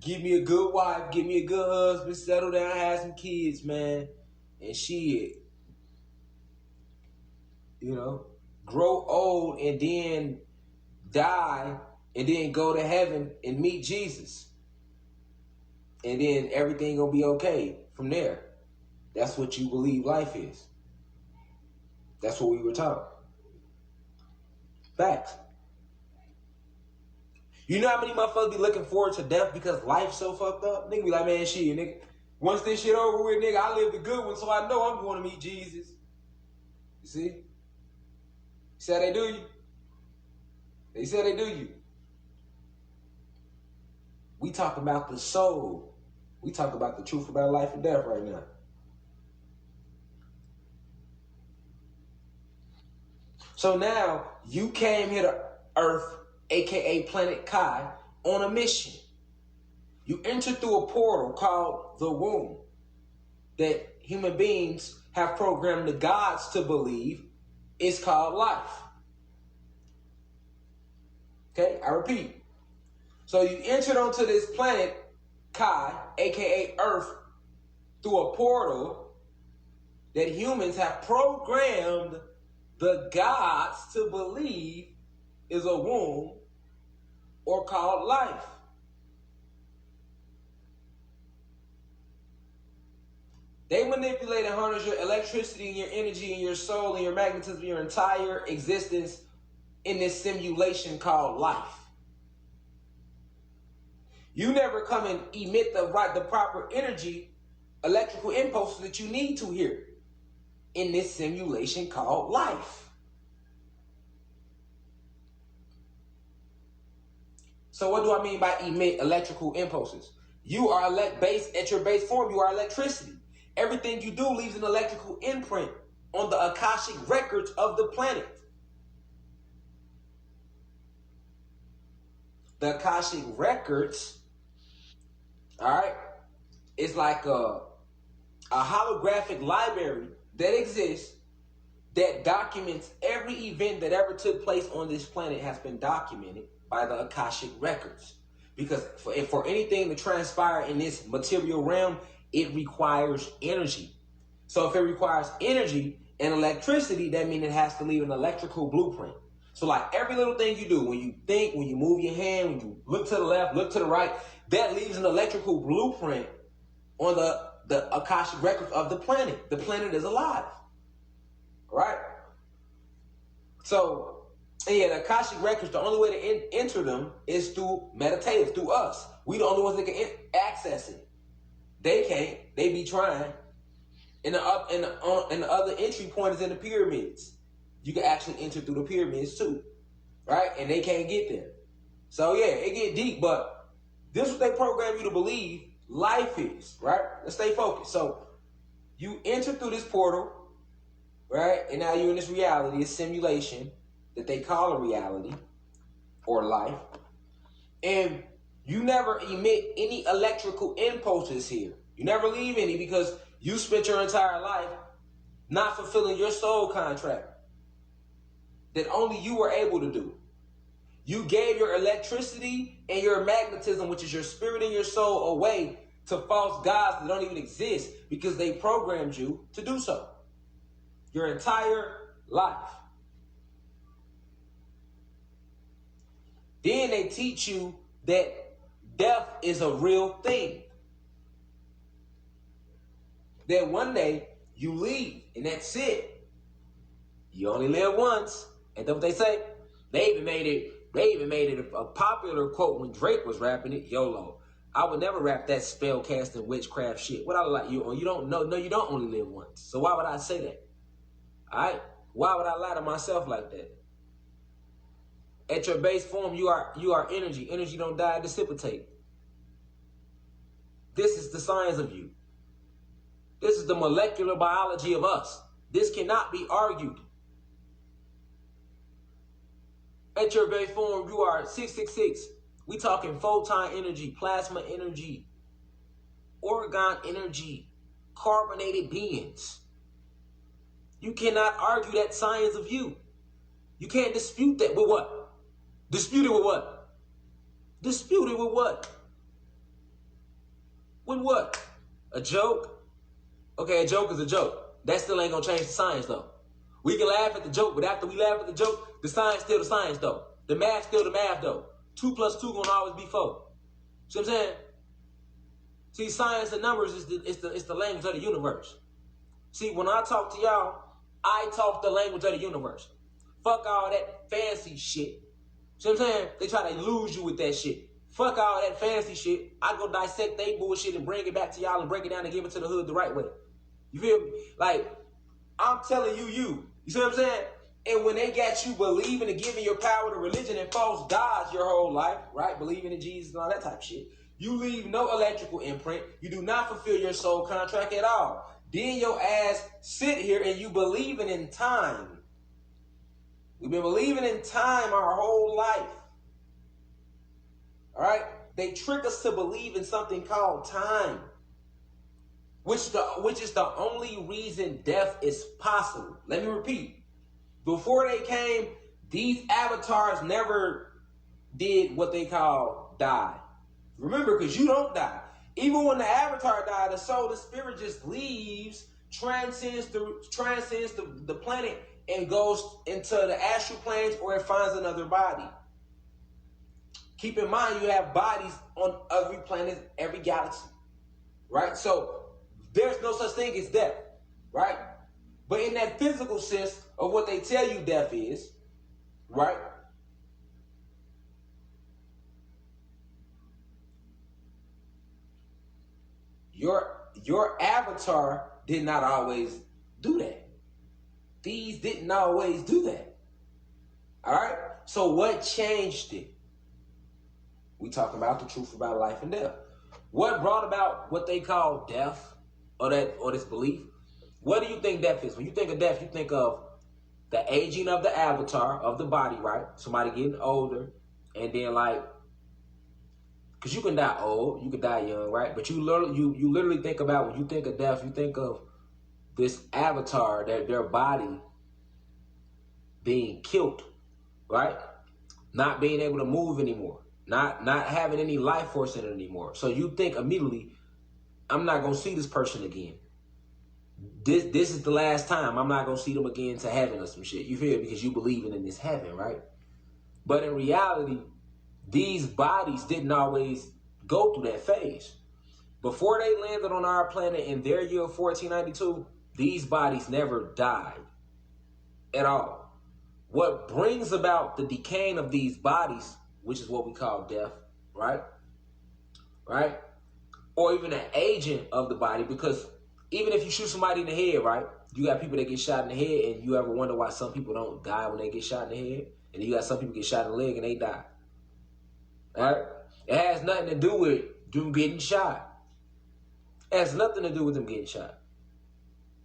Give me a good wife, give me a good husband, settle down, have some kids, man. And shit, grow old and then die and then go to heaven and meet Jesus. And then everything gonna be okay from there. That's what you believe life is. That's what we were taught. Facts. You know how many motherfuckers be looking forward to death because life's so fucked up? Nigga be like, man, shit, nigga. Once this shit over with, nigga, I lived a good one, so I know I'm going to meet Jesus. You see? See how they do you? They say they do you. We talk about the soul. We talk about the truth about life and death right now. So now you came here to Earth, aka Planet Kai, on a mission. You entered through a portal called the womb that human beings have programmed the gods to believe is called life. Okay, I repeat. So you entered onto this planet Kai, aka Earth, through a portal that humans have programmed the gods to believe is a womb or called life. They manipulate and harness your electricity and your energy and your soul and your magnetism, your entire existence in this simulation called life. You never come and emit the proper energy, electrical impulses that you need to here in this simulation called life. So what do I mean by emit electrical impulses? You are at your base form, you are electricity. Everything you do leaves an electrical imprint on the Akashic records of the planet. The Akashic records, all right, is like a holographic library that exists that documents every event that ever took place on this planet has been documented by the Akashic records. Because for anything to transpire in this material realm, it requires energy. So if it requires energy and electricity, that means it has to leave an electrical blueprint. So like every little thing you do, when you think, when you move your hand, when you look to the left, look to the right, that leaves an electrical blueprint on the Akashic records of the planet. The planet is alive. Right? So, yeah, the Akashic records, the only way to enter them is through meditative, through us. We the only ones that can access it. They can't. They be trying. And the other entry point is in the pyramids. You can actually enter through the pyramids too. Right? And they can't get there. So yeah, it get deep, but this is what they program you to believe life is, right? Let's stay focused. So you enter through this portal, right? And now you're in this reality, this simulation that they call a reality or life. And you never emit any electrical impulses here. You never leave any because you spent your entire life not fulfilling your soul contract that only you were able to do. You gave your electricity and your magnetism, which is your spirit and your soul, away to false gods that don't even exist because they programmed you to do so. Your entire life. Then they teach you that death is a real thing. That one day you leave and that's it. You only live once. Ain't that what they say? They even made it a popular quote when Drake was rapping it. YOLO. I would never rap that spell casting witchcraft shit. What I like you don't know. No, you don't only live once. So why would I say that? Alright? Why would I lie to myself like that? At your base form, you are energy. Energy don't die, dissipate. This is the science of you. This is the molecular biology of us. This cannot be argued. At your base form, you are 666. We talking photon energy, plasma energy, orgon energy, carbonated beings. You cannot argue that science of you. You can't dispute that with what? Dispute it with what? Dispute it with what? When what? A joke? Okay, a joke is a joke. That still ain't gonna change the science though. We can laugh at the joke, but after we laugh at the joke, the science still the science though. The math still the math though. 2 plus 2 gonna always be 4. See what I'm saying? See, science and numbers is the language of the universe. See, when I talk to y'all, I talk the language of the universe. Fuck all that fancy shit. See what I'm saying? They try to lose you with that shit. Fuck all that fancy shit. I go dissect they bullshit and bring it back to y'all and break it down and give it to the hood the right way. You feel me? Like, I'm telling you. You see what I'm saying? And when they got you believing and giving your power to religion and false gods your whole life, right? Believing in Jesus and all that type of shit. You leave no electrical imprint. You do not fulfill your soul contract at all. Then your ass sit here and you believing in time. We've been believing in time our whole life. All right? They trick us to believe in something called time, which is the only reason death is possible. Let me repeat. Before they came, these avatars never did what they call die. Remember, because you don't die. Even when the avatar died, the soul, the spirit just leaves, transcends the planet, and goes into the astral planes, or it finds another body. Keep in mind, you have bodies on every planet, every galaxy, right? So there's no such thing as death, right? But in that physical sense of what they tell you death is, right? Your avatar did not always do that. These didn't always do that. All right? So what changed it? We talking about the truth about life and death. What brought about what they call death, or this belief? What do you think death is? When you think of death, you think of the aging of the avatar, of the body, right? Somebody getting older, and then like, because you can die old, you can die young, right? But you literally think about, when you think of death, you think of this avatar, their body being killed, right? Not being able to move anymore, not having any life force in it anymore. So you think immediately, I'm not gonna see this person again. This is the last time. I'm not gonna see them again to heaven or some shit. You feel? Because you believing in this heaven, right? But in reality, these bodies didn't always go through that phase. Before they landed on our planet in their year 1492, these bodies never died at all. What brings about the decaying of these bodies, which is what we call death, right? Right? Or even an aging of the body, because even if you shoot somebody in the head, right? You got people that get shot in the head, and you ever wonder why some people don't die when they get shot in the head? And you got some people get shot in the leg and they die. All right? It has nothing to do with them getting shot. It has nothing to do with them getting shot.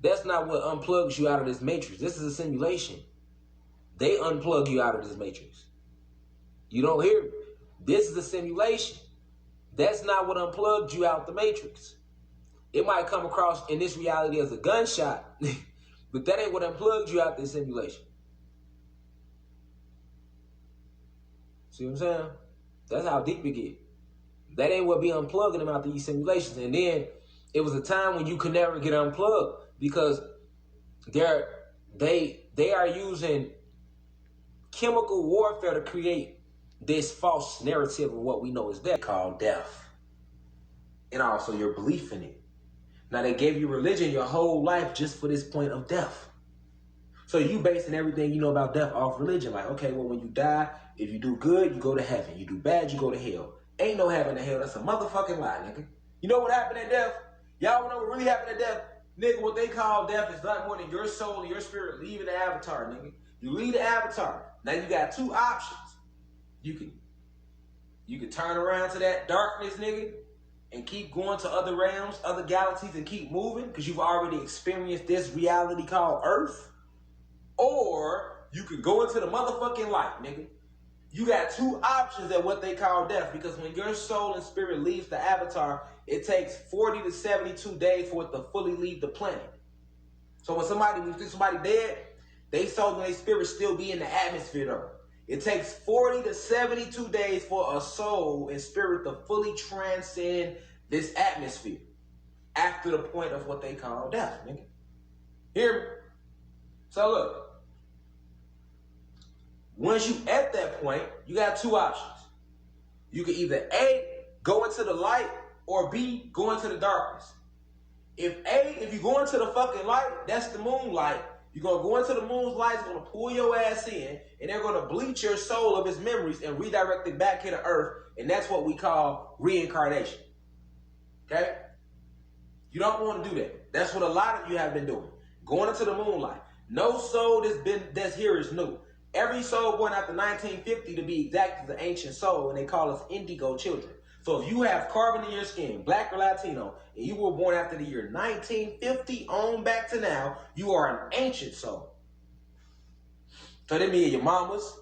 That's not what unplugs you out of this matrix. This is a simulation. They unplug you out of this matrix. You don't hear me. This is a simulation. That's not what unplugged you out the matrix. It might come across in this reality as a gunshot, but that ain't what unplugged you out this simulation. See what I'm saying? That's how deep it get. That ain't what be unplugging them out these simulations. And then it was a time when you could never get unplugged, because they are using chemical warfare to create this false narrative of what we know is death, called death. And also your belief in it. Now, they gave you religion your whole life just for this point of death. So you basing everything you know about death off religion. Like, okay, well, when you die, if you do good, you go to heaven. You do bad, you go to hell. Ain't no heaven to hell. That's a motherfucking lie, nigga. You know what happened at death? Y'all know what really happened at death? Nigga, what they call death is not more than your soul and your spirit leaving the avatar, nigga. You leave the avatar. Now you got two options. You can turn around to that darkness, nigga, and keep going to other realms, other galaxies, and keep moving, because you've already experienced this reality called Earth. Or you could go into the motherfucking light, nigga. You got two options at what they call death, because when your soul and spirit leaves the avatar, it takes 40 to 72 days for it to fully leave the planet. So when somebody dead, they soul and their spirit still be in the atmosphere though. It takes 40 to 72 days for a soul and spirit to fully transcend this atmosphere after the point of what they call death, nigga. Hear me? So look, once you at that point, you got two options. You can either A, go into the light, or B, go into the darkness. If you go into the fucking light, that's the moonlight. You're going to go into the moon's light, it's going to pull your ass in, and they're going to bleach your soul of its memories and redirect it back here to earth, and that's what we call reincarnation. Okay? You don't want to do that. That's what a lot of you have been doing. Going into the moonlight. No soul that's here is new. Every soul born after 1950, to be exact, is an ancient soul, and they call us indigo children. So if you have carbon in your skin, black or Latino, and you were born after the year 1950 on back to now, you are an ancient soul. So that means your mamas,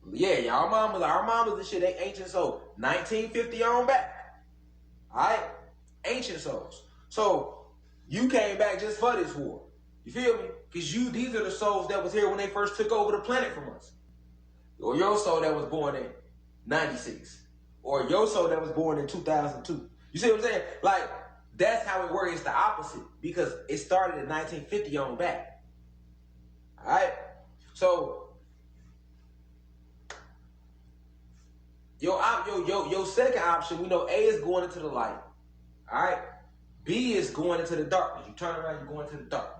our mamas and shit, they ancient soul. 1950 on back. Alright? Ancient souls. So you came back just for this war. You feel me? Because these are the souls that was here when they first took over the planet from us. Or your soul that was born in 96. Or your soul that was born in 2002. You see what I'm saying? Like, that's how it works. It's the opposite. Because it started in 1950 on back. Alright? So, your second option, we know A is going into the light. Alright? B is going into the darkness. You turn around, you're going into the darkness.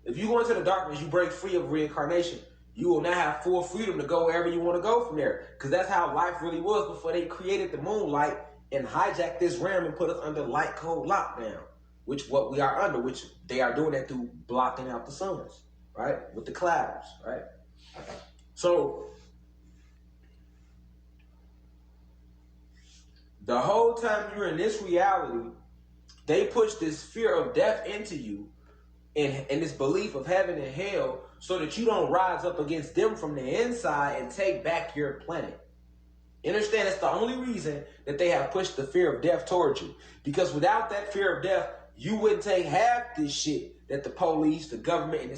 If you go into the darkness, you break free of reincarnation. You will now have full freedom to go wherever you want to go from there. Because that's how life really was before they created the moonlight and hijacked this realm and put us under light code lockdown. Which what we are under, which they are doing that through blocking out the suns, right? With the clouds, right? So, the whole time you're in this reality, they push this fear of death into you and this belief of heaven and hell so that you don't rise up against them from the inside and take back your planet. You understand? That's the only reason that they have pushed the fear of death towards you. Because without that fear of death, you wouldn't take half this shit that the police, the government, and the